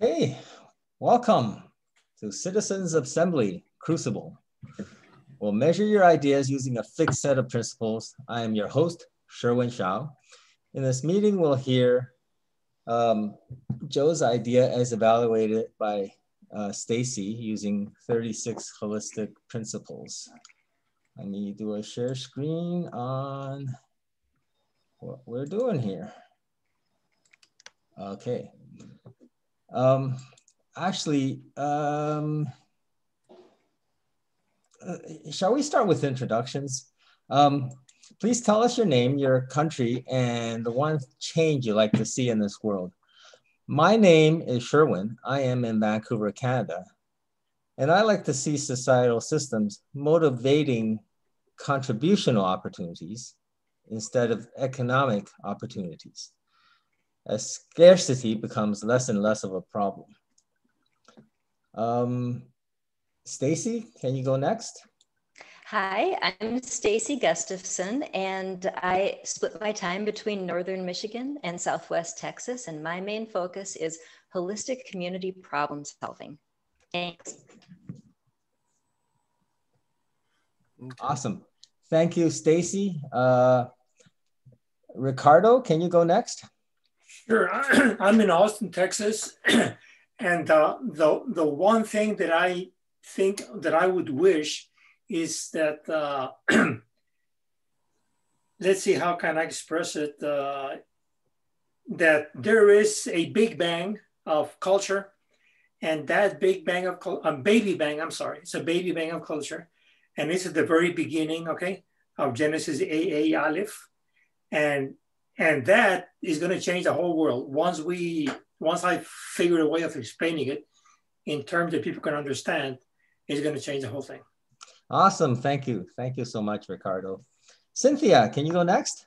Hey, welcome to Citizens Assembly Crucible. We'll measure your ideas using a fixed set of principles. I am your host, Sherwin Shao. In this meeting, we'll hear Joe's idea as evaluated by Staci using 36 holistic principles. Let me do a share screen on what we're doing here. Okay. Shall we start with introductions? Please tell us your name, your country, and the one change you like to see in this world. My name is Sherwin. I am in Vancouver, Canada. And I like to see societal systems motivating contributional opportunities instead of economic opportunities, as scarcity becomes less and less of a problem. Staci, can you go next? Hi, I'm Staci Gustafson, and I split my time between Northern Michigan and Southwest Texas, and my main focus is holistic community problem solving. Thanks. Awesome. Thank you, Staci. Ricardo, can you go next? Sure. I'm in Austin, Texas. And the one thing that I think that I would wish is that, let's see, how can I express it? That there is a big bang of culture, and that big bang of baby bang, I'm sorry, it's a baby bang of culture. And this is the very beginning, okay, of Genesis AA Aleph. And that is going to change the whole world. Once I figure a way of explaining it in terms that people can understand, it's going to change the whole thing. Awesome. Thank you. Thank you so much, Ricardo. Cynthia, can you go next?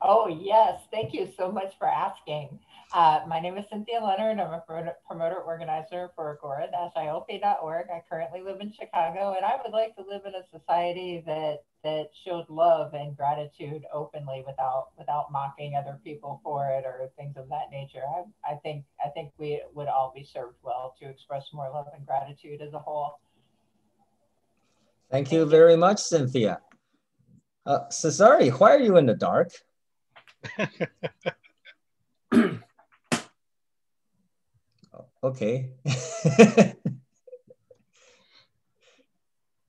Oh, yes. Thank you so much for asking. My name is Cynthia Leonard. I'm a promoter organizer for agora-iop.org. I currently live in Chicago, and I would like to live in a society that showed love and gratitude openly without mocking other people for it or things of that nature. I think we would all be served well to express more love and gratitude as a whole. Thank you very much, Cynthia. Cesare, why are you in the dark? Okay.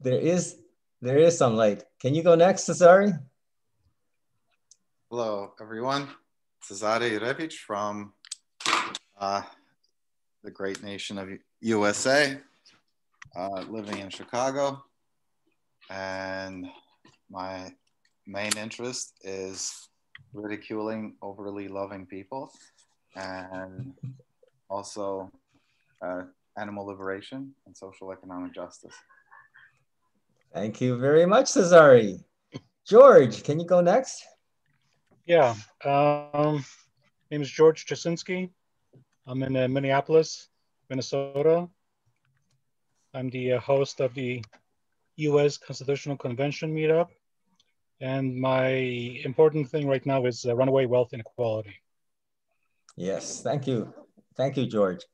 There is some light. Can you go next, Cesare? Hello, everyone. Cesare Revic from the great nation of USA, living in Chicago. And my main interest is ridiculing overly loving people, and also animal liberation and social economic justice. Thank you very much, Cesare. George, can you go next? Yeah, name is George Jasinski. I'm in Minneapolis, Minnesota. I'm the host of the U.S. Constitutional Convention meetup. And my important thing right now is runaway wealth inequality. Yes, thank you. Thank you, George.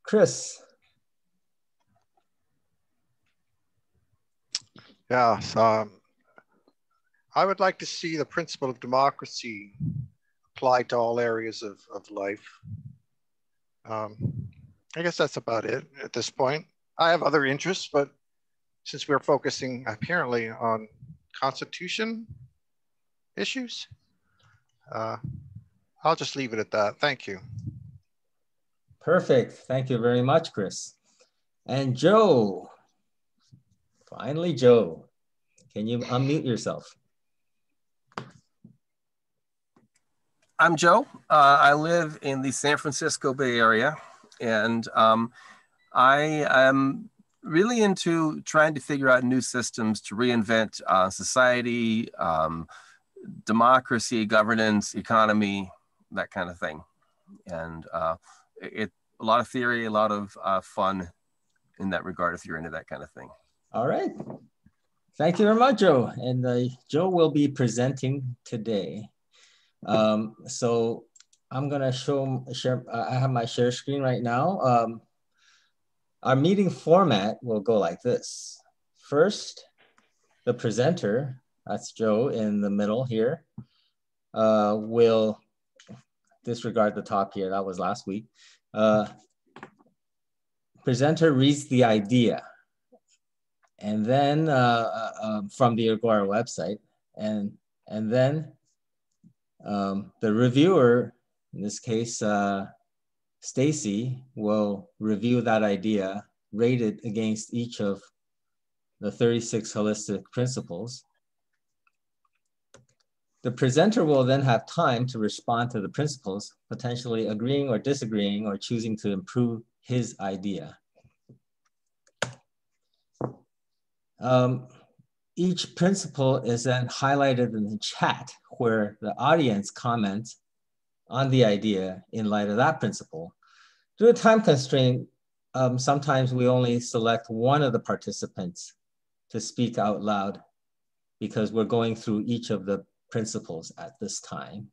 Chris. Yeah, I would like to see the principle of democracy applied to all areas of life. I guess that's about it at this point. I have other interests, but since we're focusing apparently on Constitution issues, I'll just leave it at that. Thank you. Perfect. Thank you very much, Chris. And Joe. Finally, Joe. Can you unmute yourself? I'm Joe. I live in the San Francisco Bay Area, and I am really into trying to figure out new systems to reinvent society, democracy, governance, economy, that kind of thing. And a lot of theory, a lot of fun in that regard if you're into that kind of thing. All right. Thank you very much, Joe. And Joe will be presenting today. So I'm gonna share. I have my share screen right now. Our meeting format will go like this. First, the presenter, that's Joe in the middle here, will disregard the top here. That was last week. Presenter reads the idea, and then from the Agora website, and then the reviewer, in this case, Staci, will review that idea, rate it against each of the 36 holistic principles. The presenter will then have time to respond to the principles, potentially agreeing or disagreeing or choosing to improve his idea. Each principle is then highlighted in the chat where the audience comments on the idea in light of that principle. Due to time constraint, sometimes we only select one of the participants to speak out loud because we're going through each of the principles at this time.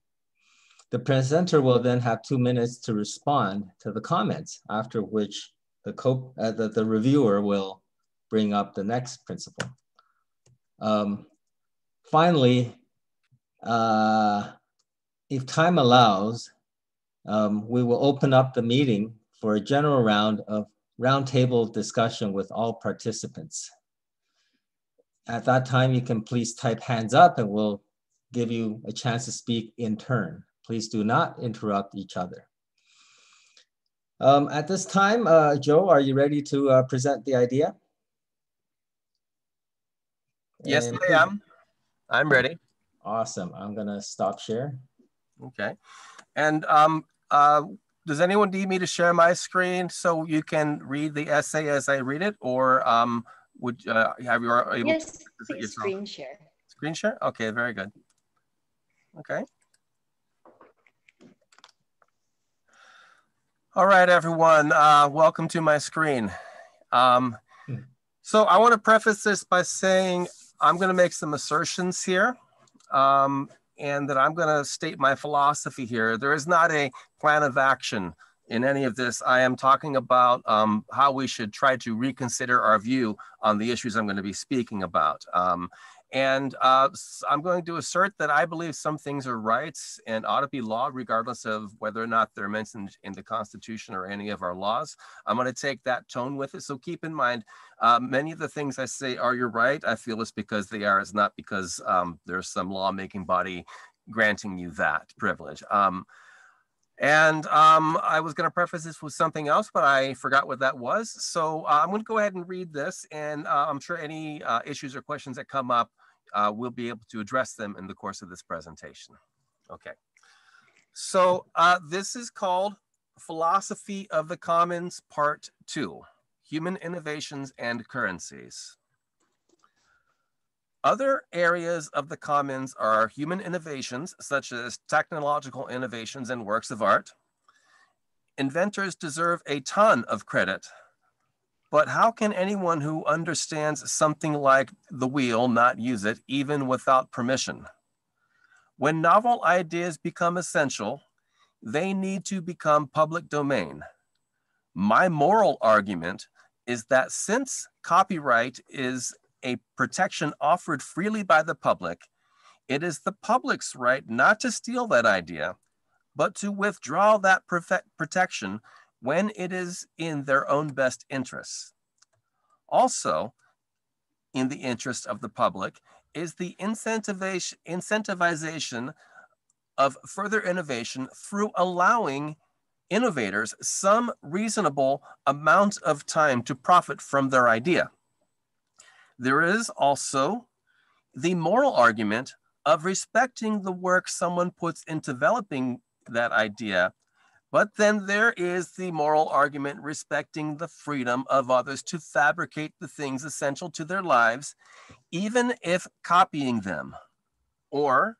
The presenter will then have 2 minutes to respond to the comments, after which the reviewer will bring up the next principle. Finally, if time allows, we will open up the meeting for a general round of roundtable discussion with all participants. At that time, you can please type hands up and we'll give you a chance to speak in turn. Please do not interrupt each other. At this time, Joe, are you ready to present the idea? Yes, I am. I'm ready. Awesome. I'm gonna stop share. Okay. And does anyone need me to share my screen so you can read the essay as I read it, or would have you able yes, to yourself? Screen share. Screen share? Okay, very good. Okay. All right, everyone. Welcome to my screen. So I want to preface this by saying I'm going to make some assertions here. And that I'm going to state my philosophy here. There is not a plan of action in any of this. I am talking about how we should try to reconsider our view on the issues I'm going to be speaking about. I'm going to assert that I believe some things are rights and ought to be law, regardless of whether or not they're mentioned in the Constitution or any of our laws. I'm going to take that tone with it. So keep in mind, many of the things I say are you're right. I feel it's because they are. It's not because there's some lawmaking body granting you that privilege. I was going to preface this with something else, but I forgot what that was. So I'm going to go ahead and read this, and I'm sure any issues or questions that come up, we'll be able to address them in the course of this presentation. Okay. So this is called Philosophy of the Commons Part 2, Human Innovations and Currencies. Other areas of the commons are human innovations, such as technological innovations and works of art. Inventors deserve a ton of credit, but how can anyone who understands something like the wheel not use it, even without permission? When novel ideas become essential, they need to become public domain. My moral argument is that since copyright is a protection offered freely by the public, it is the public's right not to steal that idea, but to withdraw that protection when it is in their own best interests. Also, in the interest of the public is the incentivization of further innovation through allowing innovators some reasonable amount of time to profit from their idea. There is also the moral argument of respecting the work someone puts in developing that idea, but then there is the moral argument respecting the freedom of others to fabricate the things essential to their lives, even if copying them, or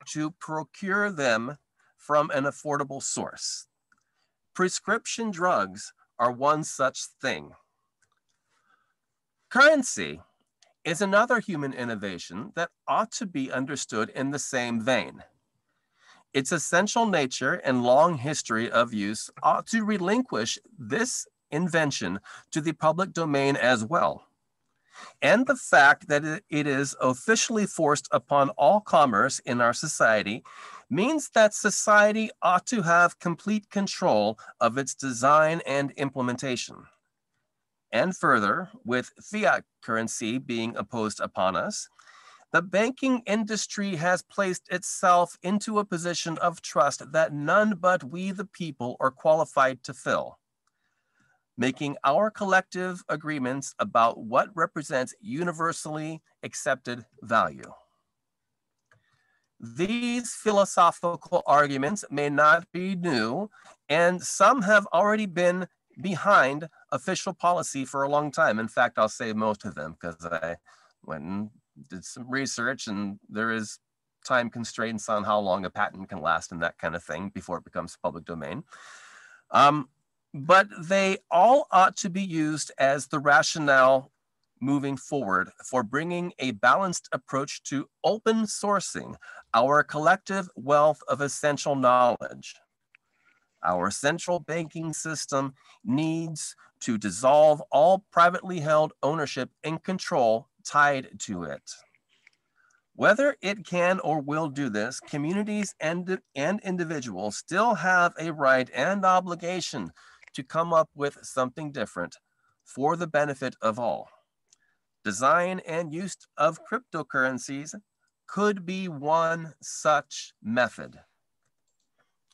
to procure them from an affordable source. Prescription drugs are one such thing. Currency is another human innovation that ought to be understood in the same vein. its essential nature and long history of use ought to relinquish this invention to the public domain as well. And the fact that it is officially forced upon all commerce in our society means that society ought to have complete control of its design and implementation. And further, with fiat currency being imposed upon us, the banking industry has placed itself into a position of trust that none but we, the people, are qualified to fill, making our collective agreements about what represents universally accepted value. These philosophical arguments may not be new, and some have already been behind official policy for a long time. In fact, I'll say most of them because I went and did some research, and there is time constraints on how long a patent can last and that kind of thing before it becomes public domain. But they all ought to be used as the rationale moving forward for bringing a balanced approach to open sourcing our collective wealth of essential knowledge. Our central banking system needs to dissolve all privately held ownership and control tied to it. Whether it can or will do this, communities and individuals still have a right and obligation to come up with something different for the benefit of all. Design and use of cryptocurrencies could be one such method.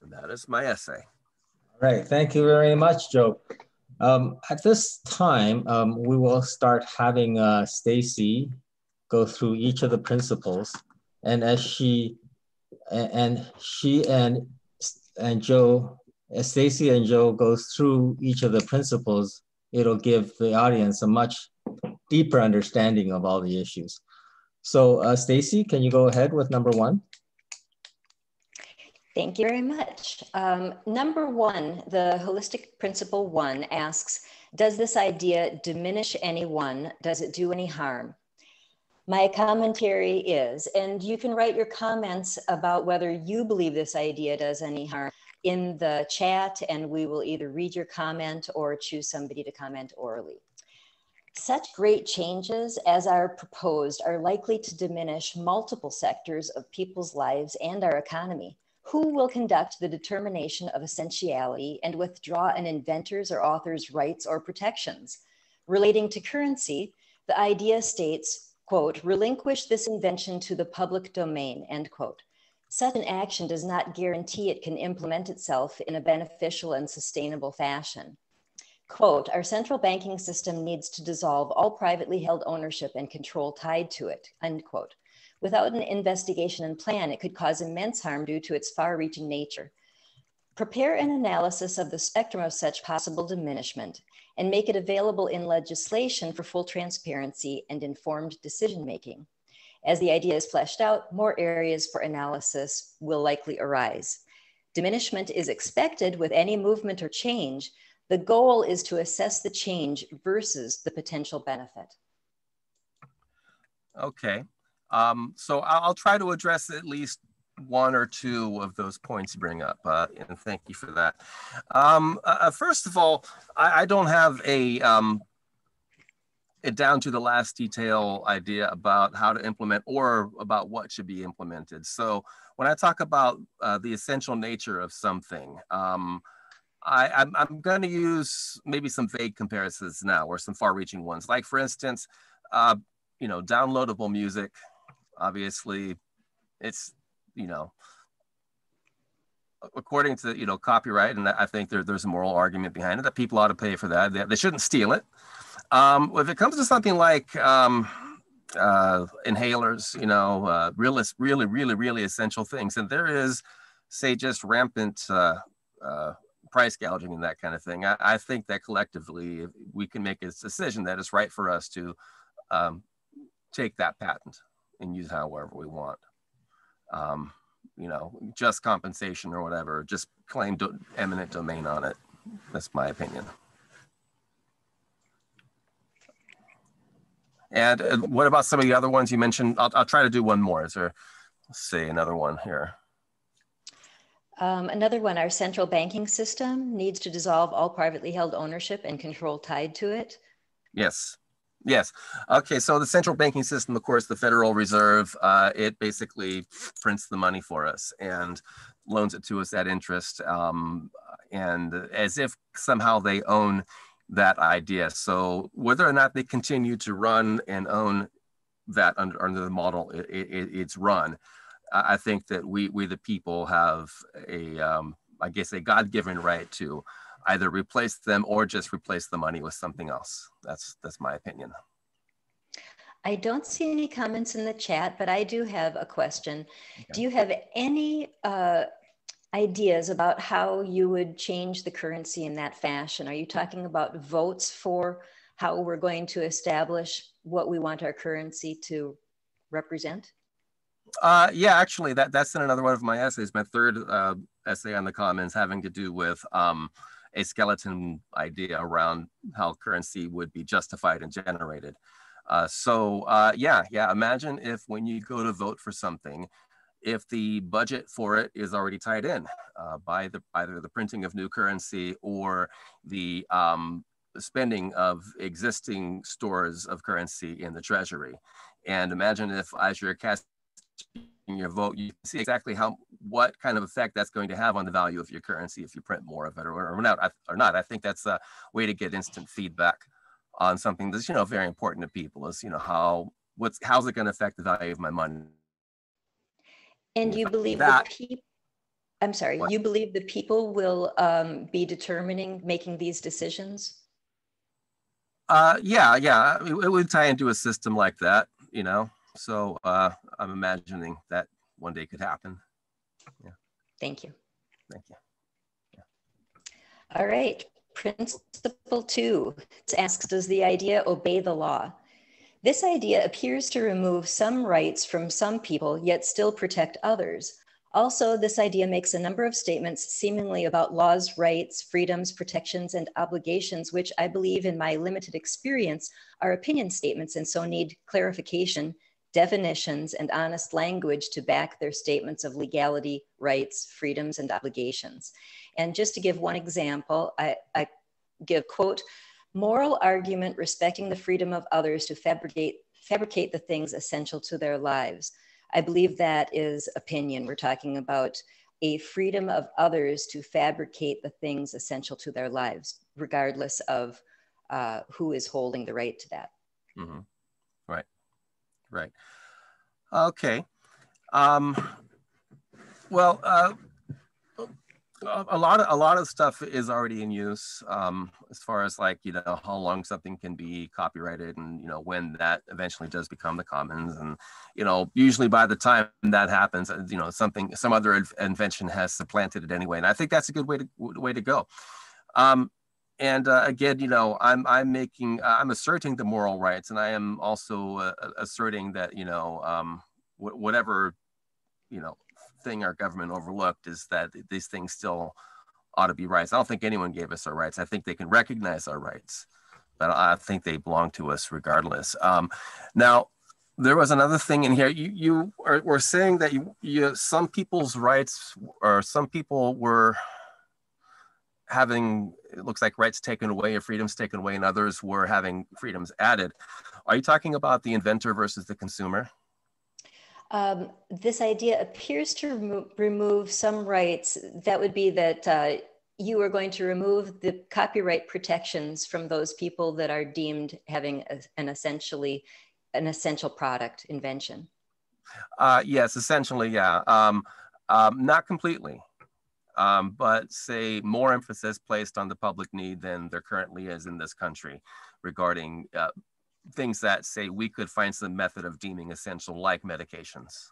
And that is my essay. All right, thank you very much, Joe. At this time, we will start having Staci go through each of the principles, and as she and Joe, as Staci and Joe goes through each of the principles, it'll give the audience a much deeper understanding of all the issues. So Staci, can you go ahead with number one? Thank you very much. Number one, the holistic principle one asks, does this idea diminish anyone? Does it do any harm? My commentary is, and you can write your comments about whether you believe this idea does any harm in the chat, and we will either read your comment or choose somebody to comment orally. Such great changes as are proposed are likely to diminish multiple sectors of people's lives and our economy. Who will conduct the determination of essentiality and withdraw an inventor's or author's rights or protections? Relating to currency, the idea states, quote, relinquish this invention to the public domain, end quote. Such an action does not guarantee it can implement itself in a beneficial and sustainable fashion. Quote, our central banking system needs to dissolve all privately held ownership and control tied to it, end quote. Without an investigation and plan, it could cause immense harm due to its far-reaching nature. Prepare an analysis of the spectrum of such possible diminishment and make it available in legislation for full transparency and informed decision-making. As the idea is fleshed out, more areas for analysis will likely arise. Diminishment is expected with any movement or change. The goal is to assess the change versus the potential benefit. Okay. So I'll try to address at least one or two of those points you bring up, and thank you for that. First of all, I don't have a down to the last detail idea about how to implement or about what should be implemented. So when I talk about the essential nature of something, I'm going to use maybe some vague comparisons now or some far-reaching ones. Like for instance, you know, downloadable music. Obviously, it's, you know, according to, you know, copyright, and I think there's a moral argument behind it that people ought to pay for that. They shouldn't steal it. If it comes to something like inhalers, you know, really essential things, and there is, say, just rampant price gouging and that kind of thing, I think that collectively we can make a decision that it's right for us to take that patent and use however we want. You know, just compensation or whatever, just claim eminent domain on it. That's my opinion. And what about some of the other ones you mentioned? I'll try to do one more. Is there, let's see, another one here. Another one, our central banking system needs to dissolve all privately held ownership and control tied to it. Yes. Yes. Okay. So the central banking system, of course, the Federal Reserve, it basically prints the money for us and loans it to us at interest, and as if somehow they own that idea. So whether or not they continue to run and own that under the model it's run, I think that we the people have I guess a God-given right to either replace them or just replace the money with something else. That's my opinion. I don't see any comments in the chat, but I do have a question. Okay. Do you have any ideas about how you would change the currency in that fashion? Are you talking about votes for how we're going to establish what we want our currency to represent? Yeah, actually, that's in another one of my essays. My third essay on the commons, having to do with a skeleton idea around how currency would be justified and generated. Yeah, imagine if when you go to vote for something, if the budget for it is already tied in by either the printing of new currency or the spending of existing stores of currency in the treasury. And imagine if as you're casting your vote, you can see exactly what kind of effect that's going to have on the value of your currency if you print more of it or not. I think that's a way to get instant feedback on something that's, very important to people is, how's it going to affect the value of my money? And you believe that, I'm sorry, what? You believe the people will be making these decisions? Yeah, it would tie into a system like that, So I'm imagining that one day could happen. Yeah. Thank you. Thank you. Yeah. All right. Principle 2 asks, does the idea obey the law? This idea appears to remove some rights from some people, yet still protect others. Also, this idea makes a number of statements seemingly about laws, rights, freedoms, protections, and obligations, which I believe in my limited experience are opinion statements and so need clarification, definitions, and honest language to back their statements of legality, rights, freedoms, and obligations. And just to give one example, I give, quote, moral argument respecting the freedom of others to fabricate the things essential to their lives. I believe that is opinion. We're talking about a freedom of others to fabricate the things essential to their lives, regardless of who is holding the right to that. Mm-hmm. Right. Okay. Well, a lot of stuff is already in use as far as how long something can be copyrighted and when that eventually does become the commons, and usually by the time that happens some other invention has supplanted it anyway, and I think that's a good way to go. And again, I'm asserting the moral rights, and I am also asserting that whatever thing our government overlooked is that these things still ought to be rights. I don't think anyone gave us our rights. I think they can recognize our rights, but I think they belong to us regardless. Now, there was another thing in here. You were saying that some people's rights, or some people were having, it looks like, rights taken away or freedoms taken away, and others were having freedoms added. Are you talking about the inventor versus the consumer? This idea appears to remove some rights. That would be that you are going to remove the copyright protections from those people that are deemed having an essential product invention. Yes, essentially, yeah. Not completely, but say more emphasis placed on the public need than there currently is in this country regarding things that, say, we could find some method of deeming essential, like medications.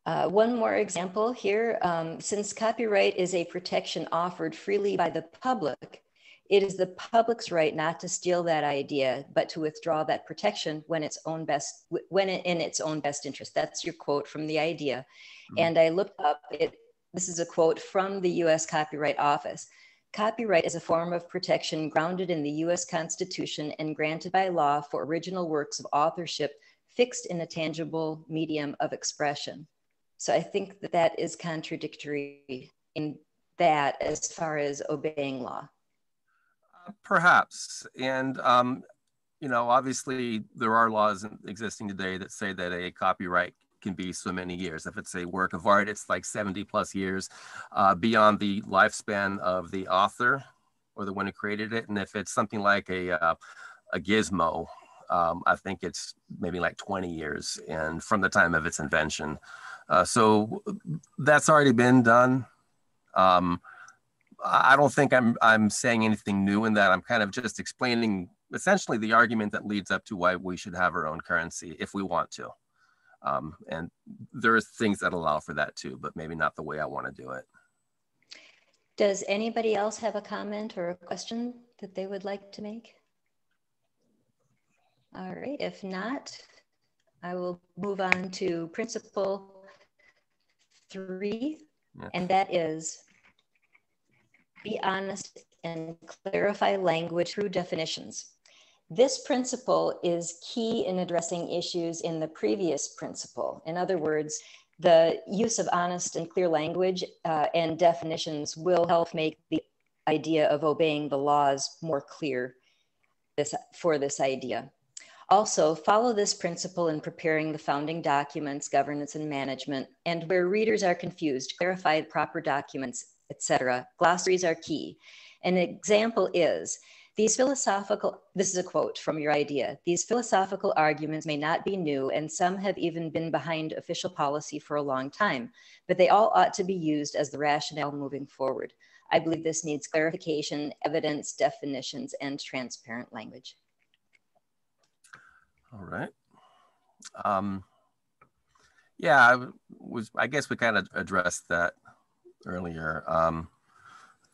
Yeah. One more example here. Since copyright is a protection offered freely by the public, it is the public's right not to steal that idea, but to withdraw that protection when in its own best interest. That's your quote from the idea. Mm-hmm. And I looked up it. This is a quote from the U.S. Copyright Office. Copyright is a form of protection grounded in the U.S. Constitution and granted by law for original works of authorship fixed in a tangible medium of expression. So I think that that is contradictory in that as far as obeying law. Perhaps. And, you know, obviously there are laws existing today that say that a copyright can be so many years. If it's a work of art, it's like 70+ years beyond the lifespan of the author or the one who created it. And if it's something like a gizmo, I think it's maybe like 20 years and from the time of its invention. So that's already been done. I don't think I'm saying anything new in that. I'm kind of just explaining essentially the argument that leads up to why we should have our own currency if we want to. And there are things that allow for that too, but maybe not the way I want to do it. Does anybody else have a comment or a question that they would like to make? All right, if not, I will move on to principle 3, and that is be honest and clarify language through definitions. This principle is key in addressing issues in the previous principle. In other words, the use of honest and clear language and definitions will help make the idea of obeying the laws more clear for this idea. Also, follow this principle in preparing the founding documents, governance and management, and where readers are confused, clarify proper documents, etc. Glossaries are key. An example is, this is a quote from your idea, these philosophical arguments may not be new and some have even been behind official policy for a long time, but they all ought to be used as the rationale moving forward. I believe this needs clarification, evidence, definitions, and transparent language. All right. Yeah, I guess we kind of addressed that earlier.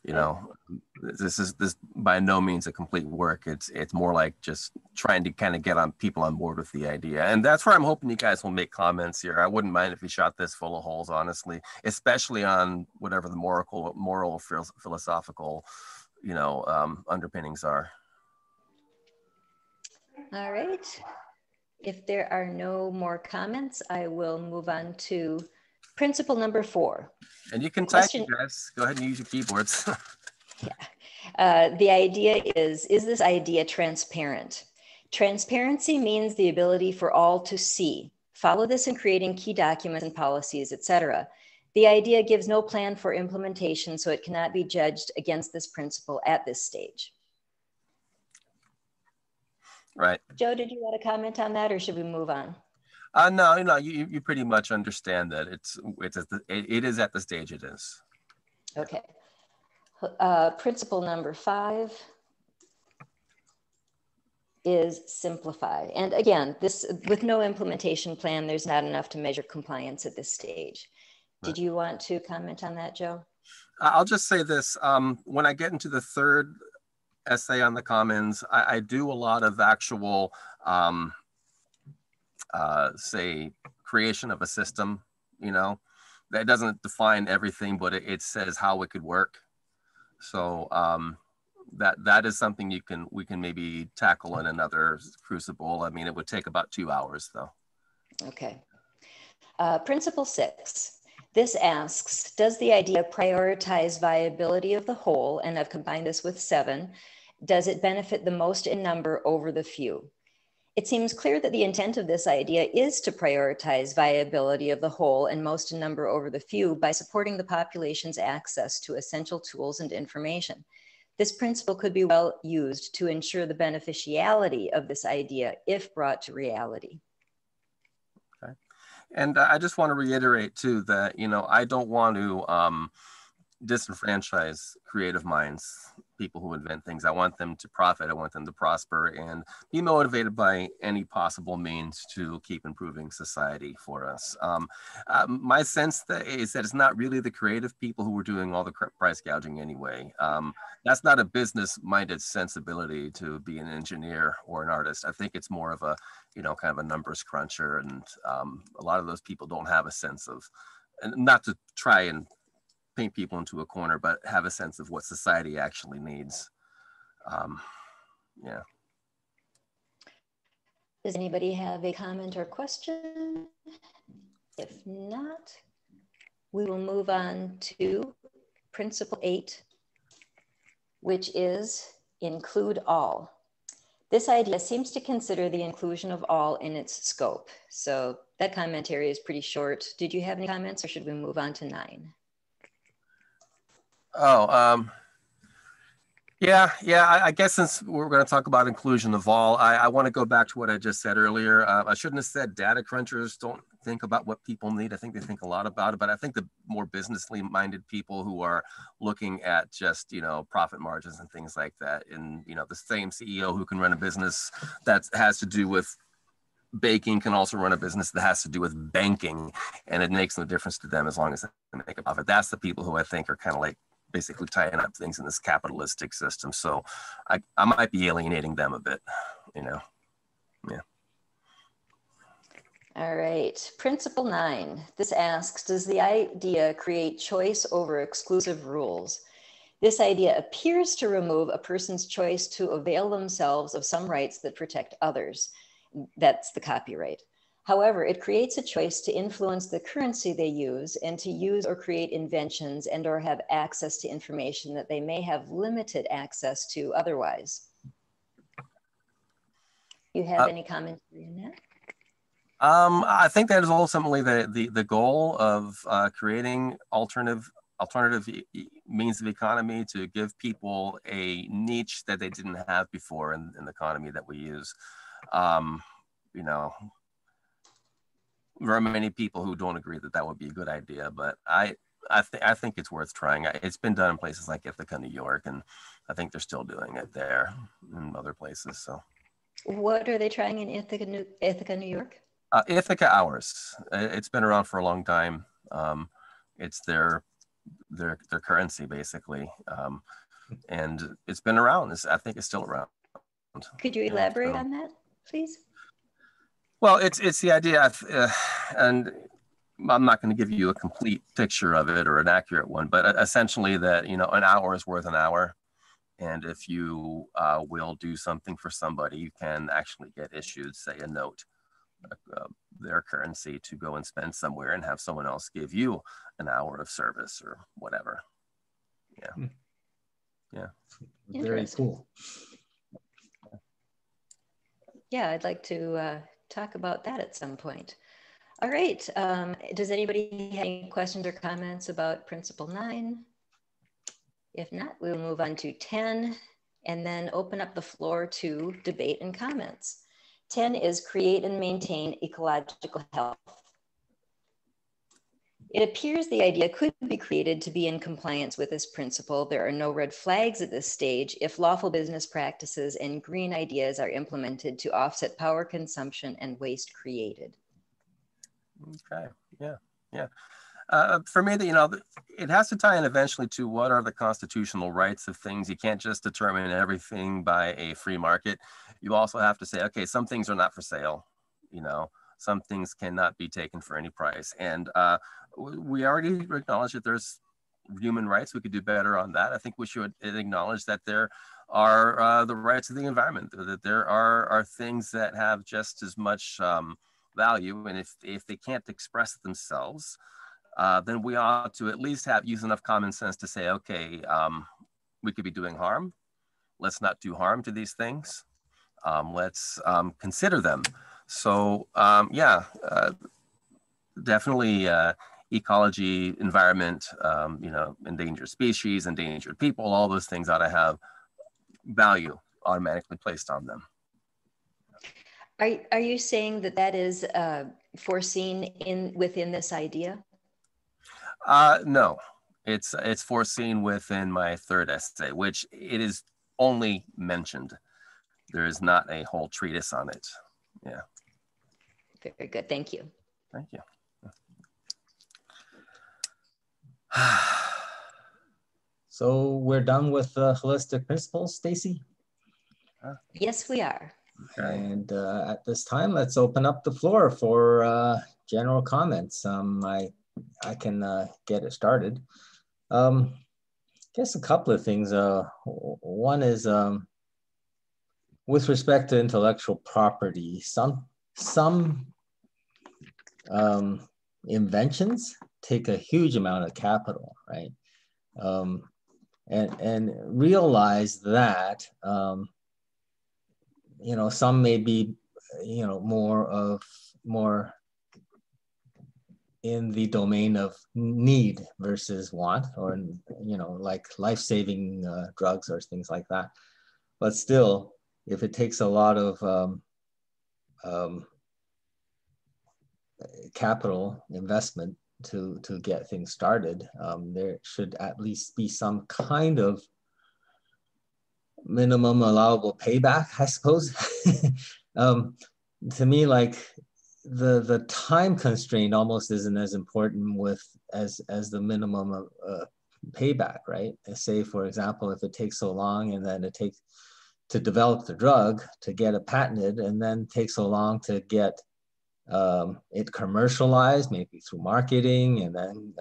You know, this by no means a complete work. It's more like just trying to kind of get people on board with the idea. And that's where I'm hoping you guys will make comments here. I wouldn't mind if you shot this full of holes, honestly, especially on whatever the moral philosophical, you know, underpinnings are. All right. If there are no more comments, I will move on to principle number 4. And you can type, you guys. Go ahead and use your keyboards. Yeah. The idea is this idea transparent? Transparency means the ability for all to see. Follow this in creating key documents and policies, etc. The idea gives no plan for implementation, so it cannot be judged against this principle at this stage. Right. Joe, did you want to comment on that or should we move on? No, you pretty much understand that it is at the stage it is. Okay. Principle number 5 is simplify. And again, this with no implementation plan, there's not enough to measure compliance at this stage. Did you want to comment on that, Joe? I'll just say this. When I get into the third essay on the commons, I do a lot of actual say creation of a system, you know, that doesn't define everything, but it says how it could work. So that is something we can maybe tackle in another Crucible. I mean, it would take about 2 hours though. Okay. Principle 6. This asks, does the idea prioritize viability of the whole? And I've combined this with 7. Does it benefit the most in number over the few? It seems clear that the intent of this idea is to prioritize viability of the whole and most in number over the few by supporting the population's access to essential tools and information. This principle could be well used to ensure the beneficiality of this idea if brought to reality. Okay. And I just want to reiterate too that, you know, I don't want to disenfranchise creative minds, people who invent things. I want them to profit. I want them to prosper and be motivated by any possible means to keep improving society for us. My sense is that it's not really the creative people who are doing all the price gouging anyway. That's not a business-minded sensibility to be an engineer or an artist. I think it's more of a, you know, kind of a numbers cruncher. And a lot of those people don't have a sense of, and not to try and paint people into a corner, but have a sense of what society actually needs. Yeah. Does anybody have a comment or question? If not, we will move on to Principle 8, which is include all. This idea seems to consider the inclusion of all in its scope. So that commentary is pretty short. Did you have any comments, or should we move on to 9? Oh, yeah. I guess since we're going to talk about inclusion of all, I want to go back to what I just said earlier. I shouldn't have said data crunchers don't think about what people need. I think they think a lot about it, but I think the more businessly minded people who are looking at just, profit margins and things like that, and, the same CEO who can run a business that has to do with baking can also run a business that has to do with banking, and it makes no difference to them as long as they make a profit. That's the people who I think are kind of like basically tying up things in this capitalistic system. So I might be alienating them a bit, Yeah. All right, Principle 9. This asks, does the idea create choice over exclusive rules? This idea appears to remove a person's choice to avail themselves of some rights that protect others. That's the copyright. However, it creates a choice to influence the currency they use and to use or create inventions and or have access to information that they may have limited access to otherwise. You have any commentary on that? I think that is ultimately the goal of creating alternative means of economy to give people a niche that they didn't have before in the economy that we use. There are many people who don't agree that would be a good idea, but I think it's worth trying. It's been done in places like Ithaca, New York, and I think they're still doing it there and other places. So, what are they trying in Ithaca, New York? Ithaca Hours. It's been around for a long time. It's their currency basically, and it's been around. I think it's still around. Could you elaborate on that, please? Well, it's the idea, and I'm not going to give you a complete picture of it or an accurate one, but essentially that, an hour is worth an hour. And if you will do something for somebody, you can actually get issued, say, a note, their currency to go and spend somewhere and have someone else give you an hour of service or whatever. Yeah. Very cool. Yeah, I'd like to talk about that at some point. All right. Does anybody have any questions or comments about Principle 9? If not, we'll move on to 10 and then open up the floor to debate and comments. 10 is create and maintain ecological health. It appears the idea could be created to be in compliance with this principle. There are no red flags at this stage if lawful business practices and green ideas are implemented to offset power consumption and waste created. Okay, yeah. For me, it has to tie in eventually to what are the constitutional rights of things. You can't just determine everything by a free market. You also have to say, okay, some things are not for sale, some things cannot be taken for any price. And we already acknowledge that there's human rights. We could do better on that. I think we should acknowledge that there are the rights of the environment, that there are things that have just as much value. And if they can't express themselves, then we ought to at least use enough common sense to say, okay, we could be doing harm. Let's not do harm to these things. Let's consider them. So definitely ecology, environment, endangered species, endangered people, all those things ought to have value automatically placed on them. Are you saying that is foreseen within this idea? No, it's foreseen within my third essay, which it is only mentioned. There is not a whole treatise on it. Yeah. Very good. Thank you. Thank you. So we're done with holistic principles, Staci? Yes, we are. Okay. And at this time, let's open up the floor for general comments. I can get it started. I guess a couple of things. One is with respect to intellectual property, some inventions take a huge amount of capital, right? And realize that, you know, some may be, you know, more in the domain of need versus want, or, you know, like life-saving drugs or things like that. But still, if it takes a lot of capital investment to get things started, there should at least be some kind of minimum allowable payback, I suppose. To me, like the time constraint almost isn't as important as the minimum payback, right? Say, for example, if it takes so long and then it takes to develop the drug, to get it patented, and then takes so long to get it commercialized, maybe through marketing, and then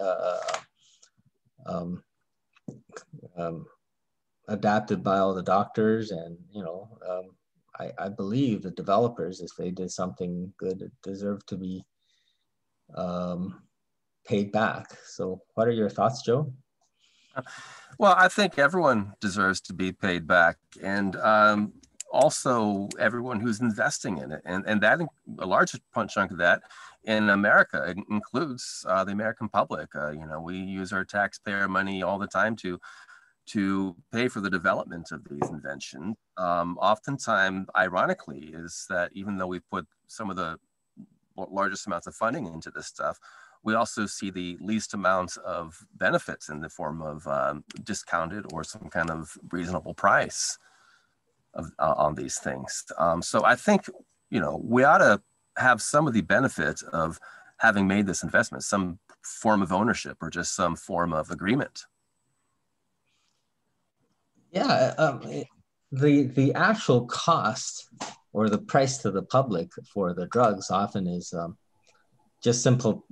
adapted by all the doctors, and, you know, I believe the developers, if they did something good, deserve to be paid back. So what are your thoughts, Joe? Well, I think everyone deserves to be paid back, and also everyone who's investing in it. And that, a large chunk of that in America includes the American public. You know, we use our taxpayer money all the time to pay for the development of these inventions. Oftentimes, ironically, is that even though we've put some of the largest amounts of funding into this stuff, we also see the least amounts of benefits in the form of discounted or some kind of reasonable price on these things. So I think, you know, we ought to have some of the benefit of having made this investment, some form of ownership or just some form of agreement. Yeah, the actual cost or the price to the public for the drugs often is just simple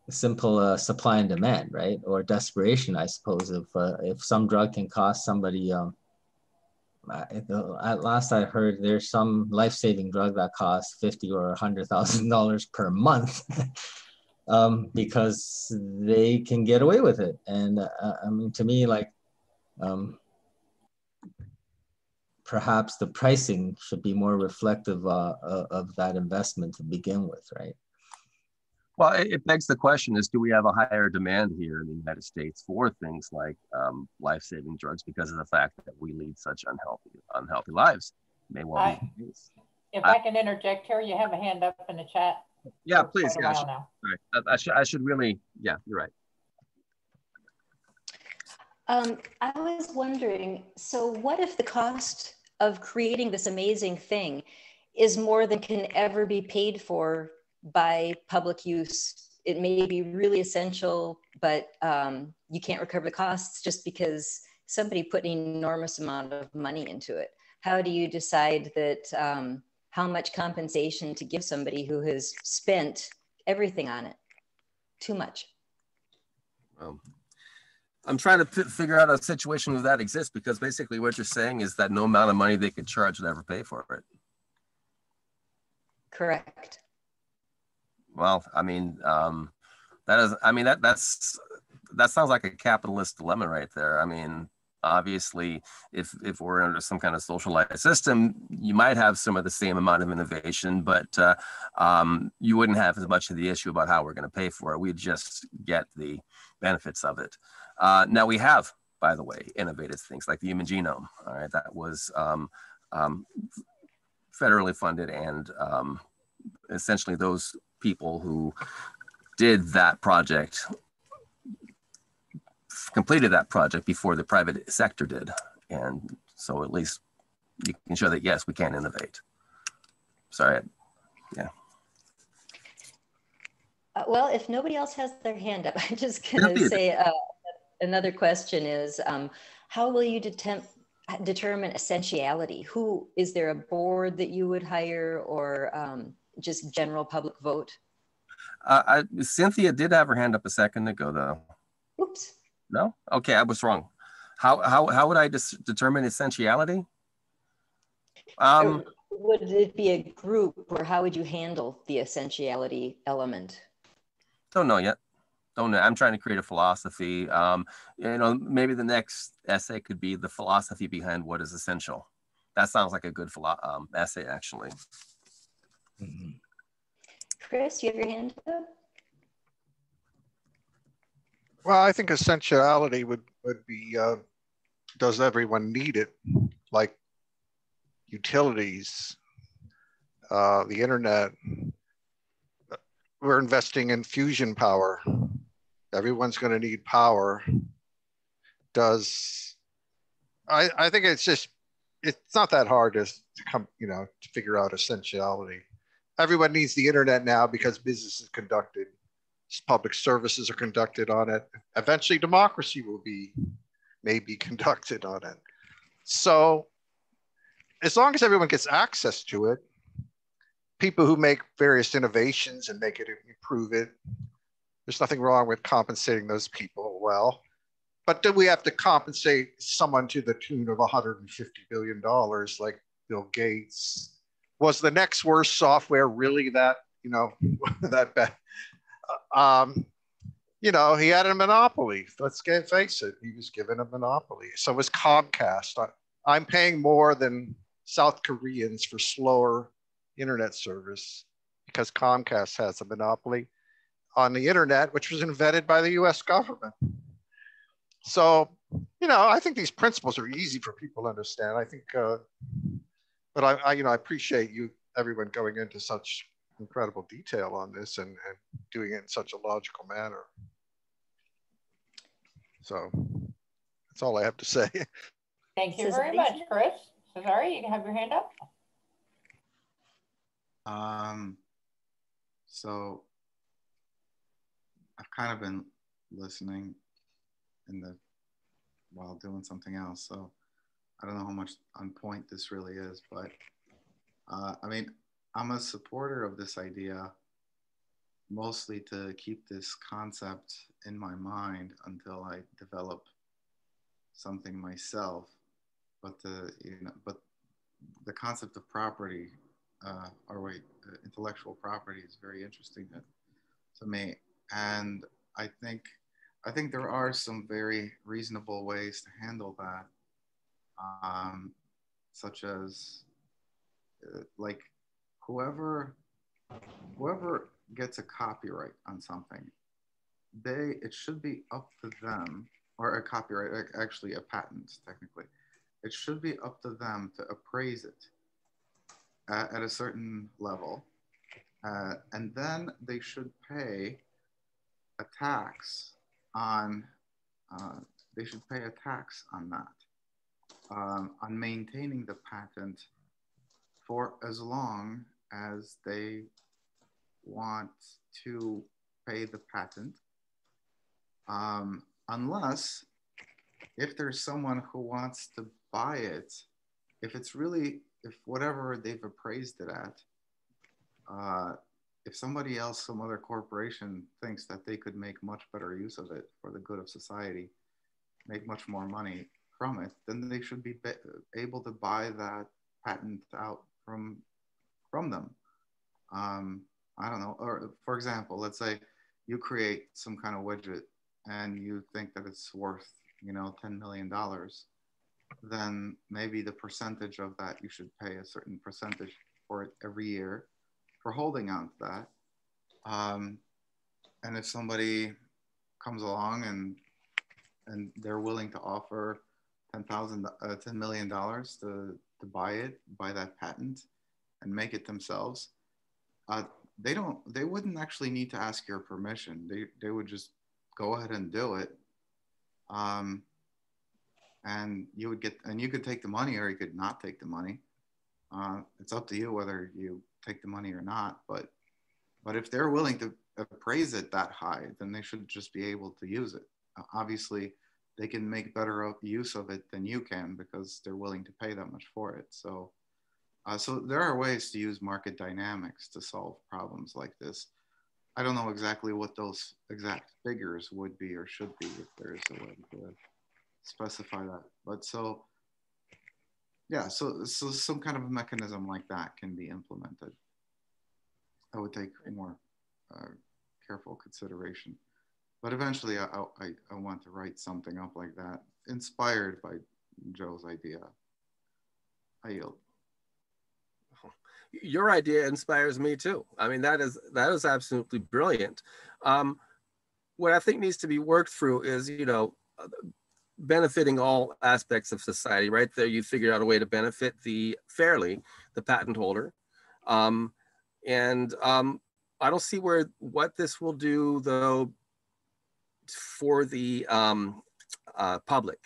supply and demand, right? Or desperation, I suppose. If some drug can cost somebody, at last I heard, there's some life-saving drug that costs $50,000 or $100,000 per month. Because they can get away with it. And I mean, to me, like, perhaps the pricing should be more reflective of that investment to begin with, right? Well, it begs the question is, do we have a higher demand here in the United States for things like life-saving drugs because of the fact that we lead such unhealthy lives? May well be the case. If I can interject here, you have a hand up in the chat. Yeah, please. Yeah, Right. I should really, yeah, you're right. I was wondering, so what if the cost of creating this amazing thing is more than can ever be paid for by public use? It may be really essential, but you can't recover the costs just because somebody put an enormous amount of money into it. How do you decide that how much compensation to give somebody who has spent everything on it? Too much. I'm trying to figure out a situation where that exists, because basically what you're saying is that no amount of money they could charge would ever pay for it. Correct. Well, I mean, that sounds like a capitalist dilemma right there. I mean, obviously, if we're under some kind of socialized system, you might have some of the same amount of innovation, but you wouldn't have as much of the issue about how we're going to pay for it. We'd just get the benefits of it. Now we have, by the way, innovative things like the human genome. All right, that was federally funded, and essentially those people who did that project completed that project before the private sector did. And so at least you can show that, yes, we can innovate. Sorry, yeah. Well, if nobody else has their hand up, I'm just gonna say another question is, how will you determine essentiality? Who, is there a board that you would hire, or just general public vote? Cynthia did have her hand up a second ago though. Oops. No? Okay, I was wrong. How would I determine essentiality? Would it be a group, or how would you handle the essentiality element? Don't know yet. Don't know. I'm trying to create a philosophy. Maybe the next essay could be the philosophy behind what is essential. That sounds like a good essay, actually. Mm-hmm. Chris, you have your hand up? Well, I think essentiality would be, does everyone need it? Like utilities, the internet. We're investing in fusion power. Everyone's going to need power. I think it's not that hard to come, to figure out essentiality. Everyone needs the internet now because business is conducted. Public services are conducted on it. Eventually democracy will be maybe conducted on it. So as long as everyone gets access to it, people who make various innovations and make it improve it, there's nothing wrong with compensating those people well. But do we have to compensate someone to the tune of $150 billion like Bill Gates? Was the next worst software really that, that bad? He had a monopoly. Let's face it. He was given a monopoly. So was Comcast. I'm paying more than South Koreans for slower internet service because Comcast has a monopoly on the internet, which was invented by the US government. So, I think these principles are easy for people to understand. I think, but I appreciate everyone going into such incredible detail on this and doing it in such a logical manner. So that's all I have to say. Thank you very much, Chris. Cesare, you can have your hand up. So I've kind of been listening while doing something else. So I don't know how much on point this really is, but I'm a supporter of this idea mostly to keep this concept in my mind until I develop something myself. But the concept of property, intellectual property is very interesting to me. And I think there are some very reasonable ways to handle that, such as like whoever gets a copyright on something, it should be up to them, or a copyright, actually a patent technically, it should be up to them to appraise it at a certain level, and then they should pay a tax on that, on maintaining the patent for as long as they want to pay the patent, unless if there's someone who wants to buy it, if whatever they've appraised it at, if somebody else, some other corporation thinks that they could make much better use of it for the good of society, make much more money from it, then they should be able to buy that patent out from them. I don't know, or for example, let's say you create some kind of widget and you think that it's worth, $10 million, then maybe the percentage of that, you should pay a certain percentage for it every year for holding on to that. And if somebody comes along and they're willing to offer $10 million to buy that patent and make it themselves, they wouldn't actually need to ask your permission. They would just go ahead and do it. And you could take the money or you could not take the money. It's up to you whether you take the money or not, but if they're willing to appraise it that high, then they should just be able to use it. Obviously, they can make better use of it than you can because they're willing to pay that much for it. So there are ways to use market dynamics to solve problems like this. I don't know exactly what those exact figures would be or should be if there's a way to specify that. But so some kind of a mechanism like that can be implemented. I would take more careful consideration. But eventually I want to write something up like that, inspired by Joe's idea. I yield. Your idea inspires me too. I mean, that is absolutely brilliant. What I think needs to be worked through is, you know, benefiting all aspects of society. Right there, you figured out a way to benefit the patent holder. I don't see what this will do though for the public,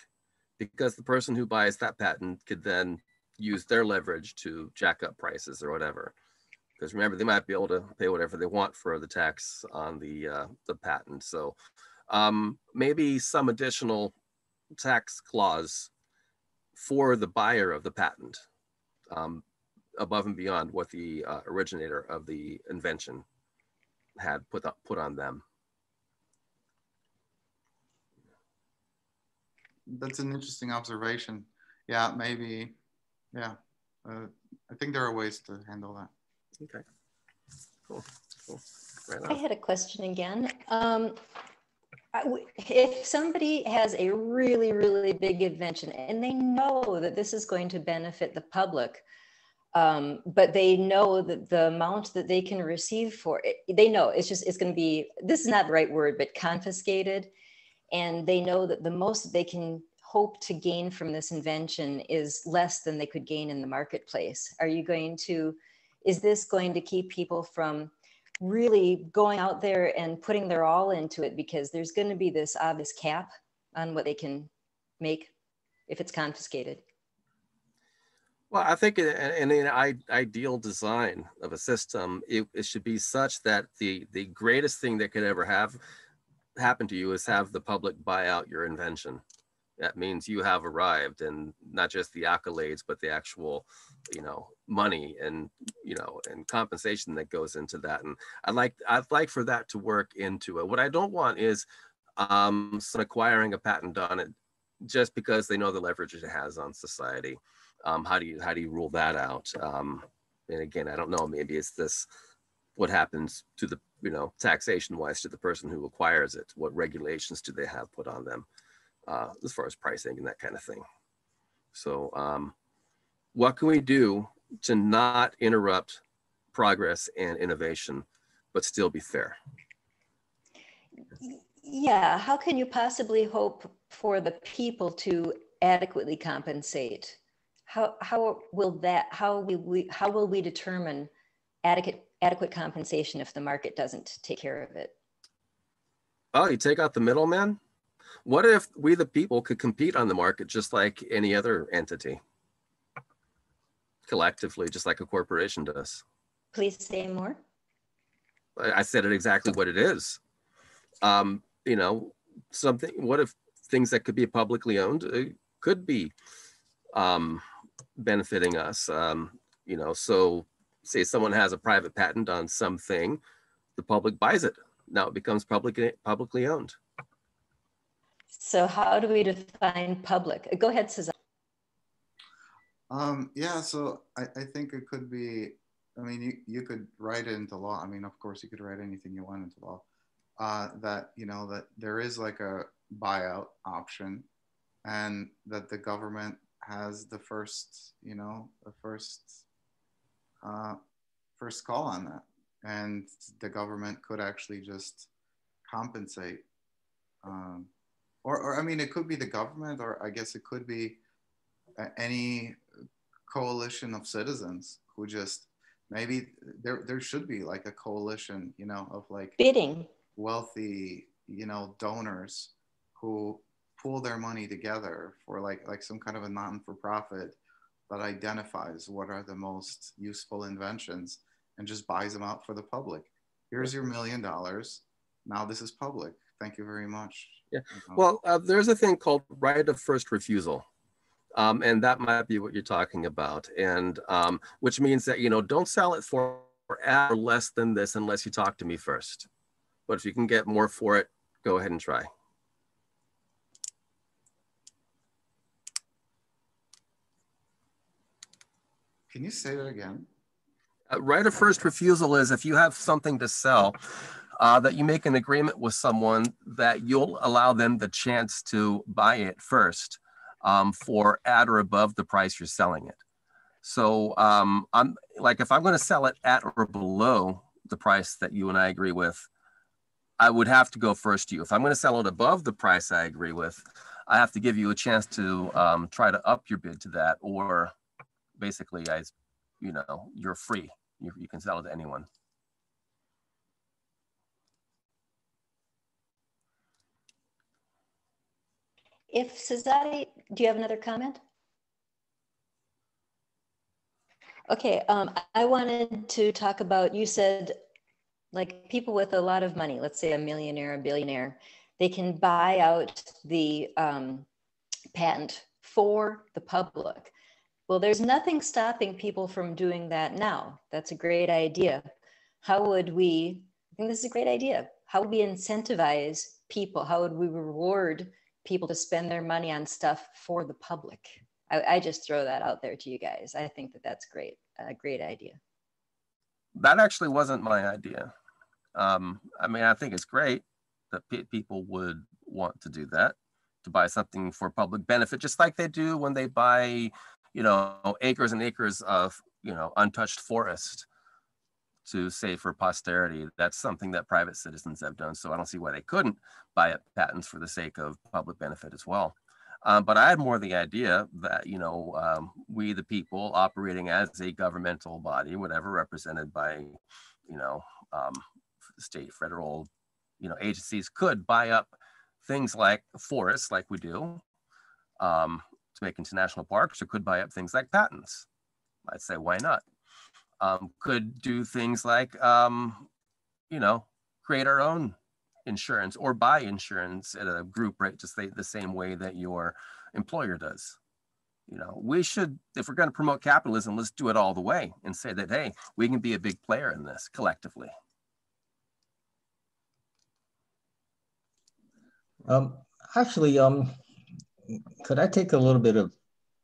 because the person who buys that patent could then use their leverage to jack up prices or whatever. Because remember, they might be able to pay whatever they want for the tax on the patent. So maybe some additional tax clause for the buyer of the patent, above and beyond what the originator of the invention had put on them. That's an interesting observation. Yeah, maybe. Yeah, I think there are ways to handle that. Okay, cool. Right I had a question again. If somebody has a really, really big invention and they know that this is going to benefit the public, but they know that the amount that they can receive for it, they know it's going to be, this is not the right word, but confiscated. And they know that the most they can hope to gain from this invention is less than they could gain in the marketplace. Is this going to keep people from really going out there and putting their all into it, because there's going to be this obvious cap on what they can make if it's confiscated? Well, I think in an ideal design of a system, it should be such that the greatest thing that could ever happen to you is have the public buy out your invention. That means you have arrived, and not just the accolades, but the actual, you know, money and, you know, and compensation that goes into that. And I'd like for that to work into it. What I don't want is someone acquiring a patent on it just because they know the leverage it has on society. How do you rule that out? And again, I don't know, maybe it's this, what happens to the, you know, taxation wise to the person who acquires it? What regulations do they have put on them as far as pricing and that kind of thing? So what can we do to not interrupt progress and innovation, but still be fair? Yeah, how can you possibly hope for the people to adequately compensate? How will we determine adequate compensation if the market doesn't take care of it? Oh, you take out the middleman? What if we, the people, could compete on the market just like any other entity? Collectively, just like a corporation does. Please say more. I said it exactly what it is. You know, what if things that could be publicly owned could be benefiting us? You know, so say someone has a private patent on something, the public buys it. Now it becomes publicly owned. So how do we define public? Go ahead, Cesar. Yeah, so I think it could be, I mean, you could write it into law. I mean, of course, you could write anything you want into law. That, you know, that there is like a buyout option, and that the government has the first, you know, first call on that. And the government could actually just compensate. Or I mean, it could be the government, or I guess it could be any coalition of citizens who just, maybe there should be like a coalition, you know, of like bidding wealthy, you know, donors who pool their money together for like some kind of a non-for-profit that identifies what are the most useful inventions and just buys them out for the public. Here's your $1 million. Now this is public. Thank you very much. Yeah. Well, there's a thing called right of first refusal. And that might be what you're talking about. And which means that, you know, don't sell it for less than this unless you talk to me first. But if you can get more for it, go ahead and try. Can you say that again? Right of first refusal is if you have something to sell, that you make an agreement with someone that you'll allow them the chance to buy it first for at or above the price you're selling it. So I'm like, if I'm going to sell it at or below the price that you and I agree with, I would have to go first to you. If I'm going to sell it above the price I agree with, I have to give you a chance to try to up your bid to that, or basically, you're free. You can sell it to anyone. If Cesare, do you have another comment? Okay, I wanted to talk about, you said like people with a lot of money, let's say a millionaire, a billionaire, they can buy out the patent for the public. Well, there's nothing stopping people from doing that now. That's a great idea. How would we, I think this is a great idea. How would we incentivize people? How would we reward people to spend their money on stuff for the public? I just throw that out there to you guys. I think that that's great, a great idea. That actually wasn't my idea. I mean, I think it's great that people would want to do that, to buy something for public benefit, just like they do when they buy, acres and acres of, untouched forest to save for posterity. That's something that private citizens have done. So I don't see why they couldn't buy up patents for the sake of public benefit as well. But I had more the idea that, we, the people operating as a governmental body, whatever, represented by, state, federal, agencies, could buy up things like forests, like we do, to make into national parks, or could buy up things like patents. I'd say, why not? Could do things like, create our own insurance or buy insurance at a group rate, just the same way that your employer does. We should, if we're going to promote capitalism, let's do it all the way and say that, hey, we can be a big player in this collectively. Actually, could I take a little bit of,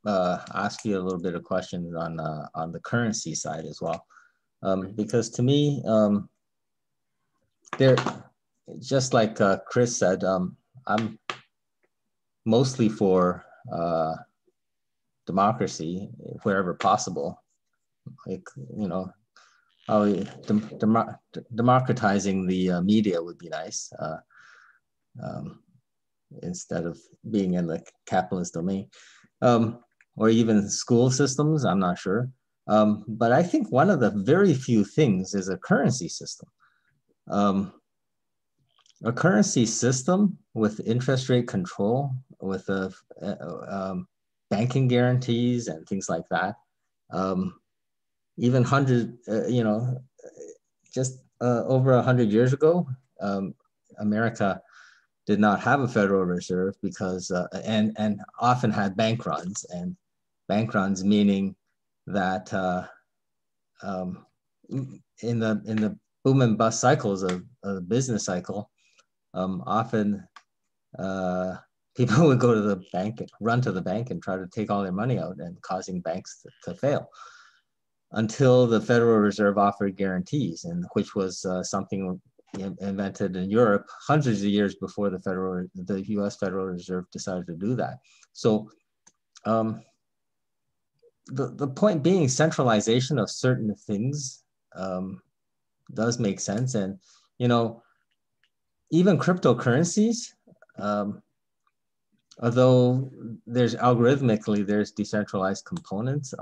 ask you a little bit of questions on the currency side as well? Because to me, there, just like Chris said, I'm mostly for democracy wherever possible. Like, democratizing the media would be nice, instead of being in the capitalist domain, or even school systems, I'm not sure. But I think one of the very few things is a currency system. A currency system with interest rate control, with banking guarantees and things like that. Even just over 100 years ago, America did not have a Federal Reserve because, and often had bank runs, and bank runs meaning that in the boom and bust cycles of the business cycle, often people would go to the bank, run to the bank and try to take all their money out, and causing banks to fail, until the Federal Reserve offered guarantees, and which was something invented in Europe hundreds of years before the US Federal Reserve decided to do that. So the point being, centralization of certain things does make sense. And, even cryptocurrencies, although there's decentralized components,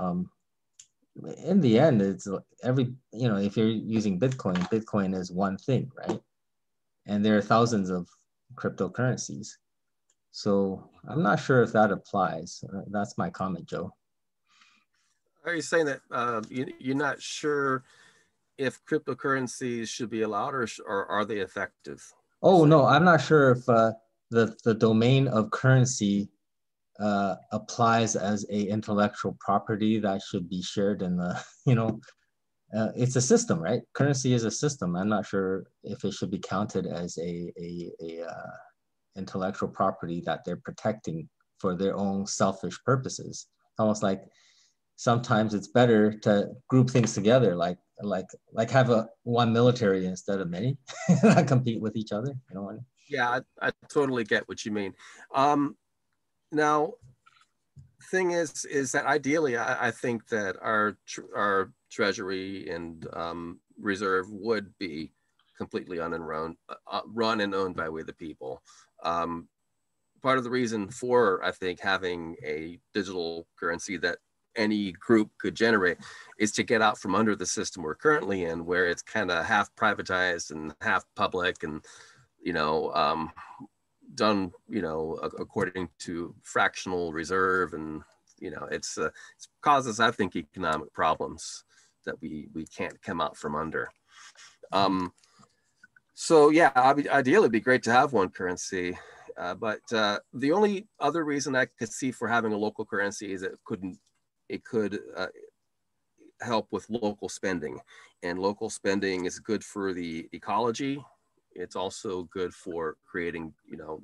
in the end, it's if you're using Bitcoin is one thing, right? And there are thousands of cryptocurrencies. So I'm not sure if that applies. That's my comment, Joe. Are you saying that you're not sure if cryptocurrencies should be allowed, or are they effective? Oh, no, I'm not sure if the domain of currency applies as a intellectual property that should be shared in the, it's a system, right? Currency is a system. I'm not sure if it should be counted as a intellectual property that they're protecting for their own selfish purposes. Almost like sometimes it's better to group things together, like like have one military instead of many, compete with each other. You know what I mean? Yeah, I totally get what you mean. Now, thing is that ideally, I think that our treasury and reserve would be completely run and owned by we the people. Part of the reason for, I think, having a digital currency that any group could generate is to get out from under the system we're currently in, where it's kind of half privatized and half public, and done according to fractional reserve, and it causes, I think, economic problems that we can't come out from under. So yeah, ideally it'd be great to have one currency, but the only other reason I could see for having a local currency is it could help with local spending, and local spending is good for the ecology. It's also good for creating,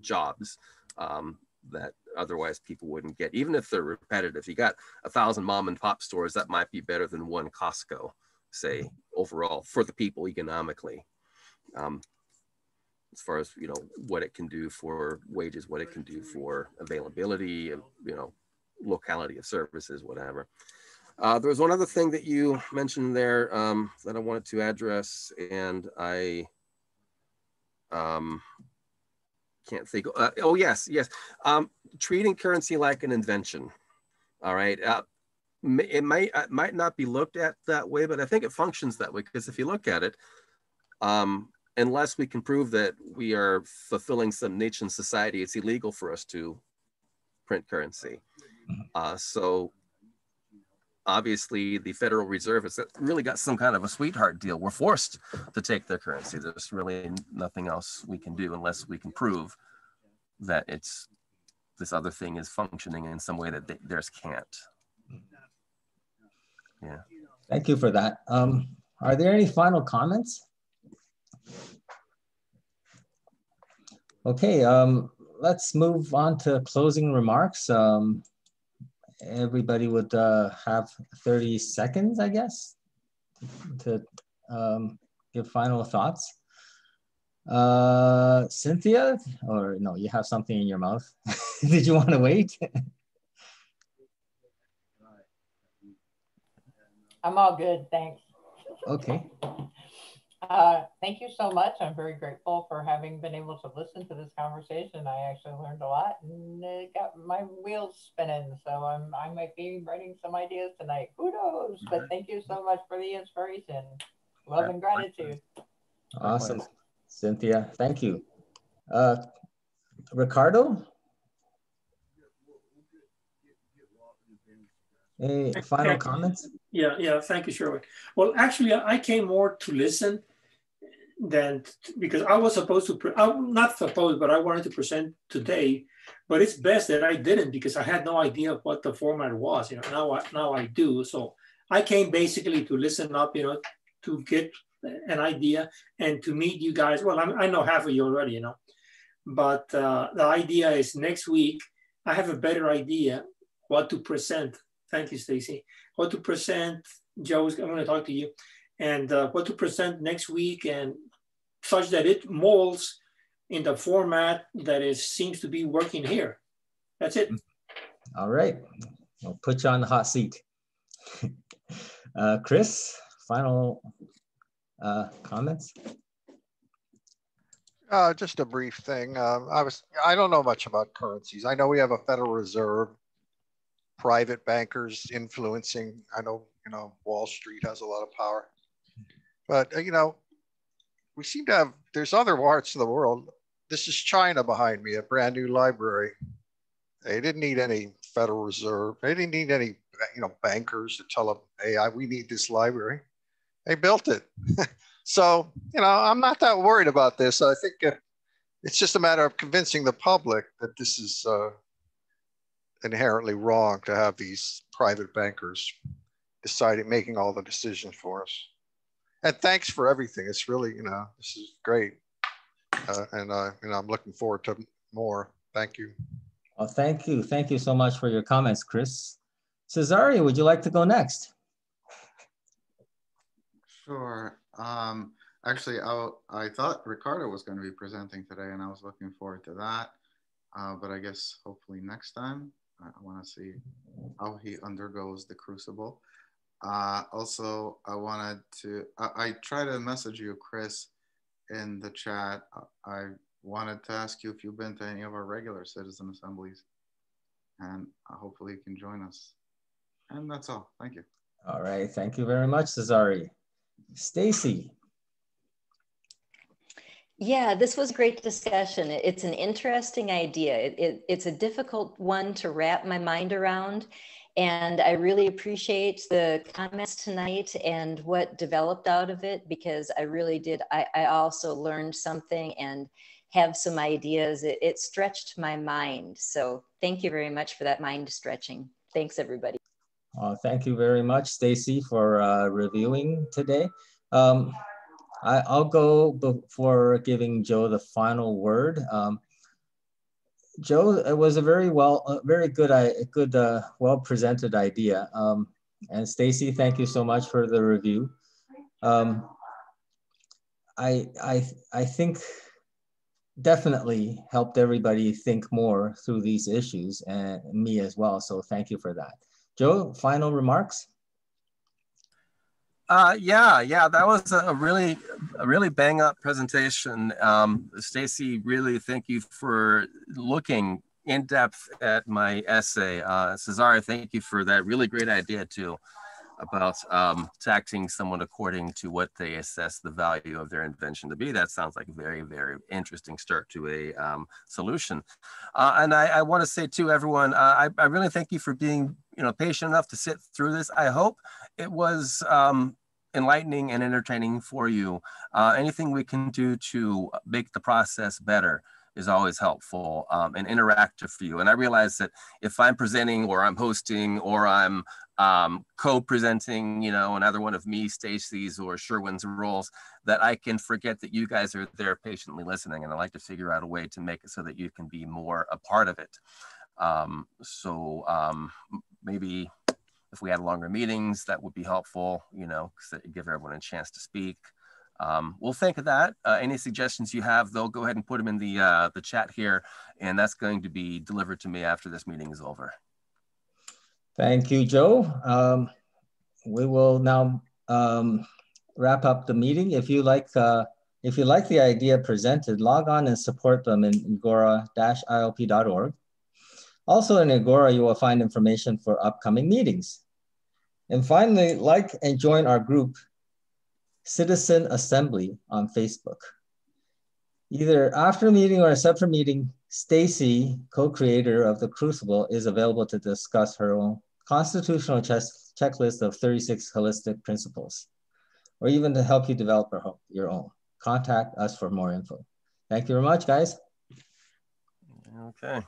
jobs that otherwise people wouldn't get, even if they're repetitive. You got 1,000 mom and pop stores, that might be better than one Costco, say, overall for the people economically. As far as, what it can do for wages, what it can do for availability, locality of services, whatever. There was one other thing that you mentioned there that I wanted to address, and I can't think. Oh, yes. Treating currency like an invention. All right. It might not be looked at that way, but I think it functions that way, because if you look at it, unless we can prove that we are fulfilling some niche in society, it's illegal for us to print currency. So obviously the Federal Reserve has really got some kind of a sweetheart deal. We're forced to take their currency. There's really nothing else we can do unless we can prove that this other thing is functioning in some way that theirs can't. Yeah. Thank you for that. Are there any final comments? Okay, let's move on to closing remarks. Everybody would have 30 seconds, I guess, to give final thoughts. Cynthia, or no, you have something in your mouth. Did you want to wait? I'm all good, thanks. Okay. Thank you so much. I'm very grateful for having been able to listen to this conversation. I actually learned a lot, and it got my wheels spinning. So I might be writing some ideas tonight. Who knows? But thank you so much for the inspiration. Love and gratitude. Awesome, Cynthia. Thank you. Ricardo? Any final comments? Yeah. Thank you, Sherwin. Well, actually, I came more to listen than because I was supposed to. Not supposed, but I wanted to present today. But it's best that I didn't, because I had no idea what the format was. Now I do. So I came basically to listen up. To get an idea and to meet you guys. Well, I know half of you already. But the idea is next week I have a better idea what to present. Thank you, Staci. What to present, Joe, I'm going to talk to you, and what to present next week, and such that it molds in the format that seems to be working here. That's it. All right. I'll put you on the hot seat. Chris, final comments? Just a brief thing. I don't know much about currencies. I know we have a Federal Reserve, private bankers influencing. I know, Wall Street has a lot of power, but we seem to have, there's other parts of the world. This is China behind me, a brand new library. They didn't need any Federal Reserve. They didn't need any, bankers to tell them, hey, we need this library. They built it. So, I'm not that worried about this. I think it's just a matter of convincing the public that this is inherently wrong to have these private bankers making all the decisions for us. And thanks for everything. It's really, this is great. And I'm looking forward to more. Thank you. Well, thank you. Thank you so much for your comments, Chris. Cesario, would you like to go next? Sure. Actually, I thought Ricardo was going to be presenting today, and I was looking forward to that. But I guess hopefully next time. I want to see how he undergoes the crucible. Also, I tried to message you, Chris, in the chat. I wanted to ask you if you've been to any of our regular citizen assemblies, and hopefully you can join us. And that's all. Thank you. All right. Thank you very much, Cesare. Staci. Yeah, this was a great discussion. It's an interesting idea. It's a difficult one to wrap my mind around. And I really appreciate the comments tonight and what developed out of it, because I really did. I also learned something and have some ideas. It stretched my mind. So thank you very much for that mind stretching. Thanks, everybody. Thank you very much, Staci, for reviewing today. I'll go before giving Joe the final word. Joe, it was a very good, well presented idea. And Staci, thank you so much for the review. I think definitely helped everybody think more through these issues, and me as well. So thank you for that. Joe, final remarks? Yeah, that was a really bang up presentation. Staci, really thank you for looking in depth at my essay. Cesare, thank you for that really great idea too, about taxing someone according to what they assess the value of their invention to be. That sounds like a very, very interesting start to a solution. And I want to say to everyone, I really thank you for being patient enough to sit through this. I hope it was enlightening and entertaining for you. Anything we can do to make the process better is always helpful and interactive for you. And I realize that if I'm presenting or I'm hosting or I'm co-presenting, another one of me, Staci's or Sherwin's roles, that I can forget that you guys are there patiently listening. And I like to figure out a way to make it so that you can be more a part of it. Maybe if we had longer meetings, that would be helpful, because give everyone a chance to speak. We'll think of that. Any suggestions you have, though, go ahead and put them in the chat here, and that's going to be delivered to me after this meeting is over. Thank you, Joe. We will now wrap up the meeting. If you like the idea presented, log on and support them in agora-ilp.org. Also in Agora, you will find information for upcoming meetings. And finally, like and join our group, Citizen Assembly, on Facebook. Either after a meeting or a separate meeting, Staci, co-creator of the Crucible, is available to discuss her own constitutional checklist of 36 holistic principles, or even to help you develop your own. Contact us for more info. Thank you very much, guys. Okay.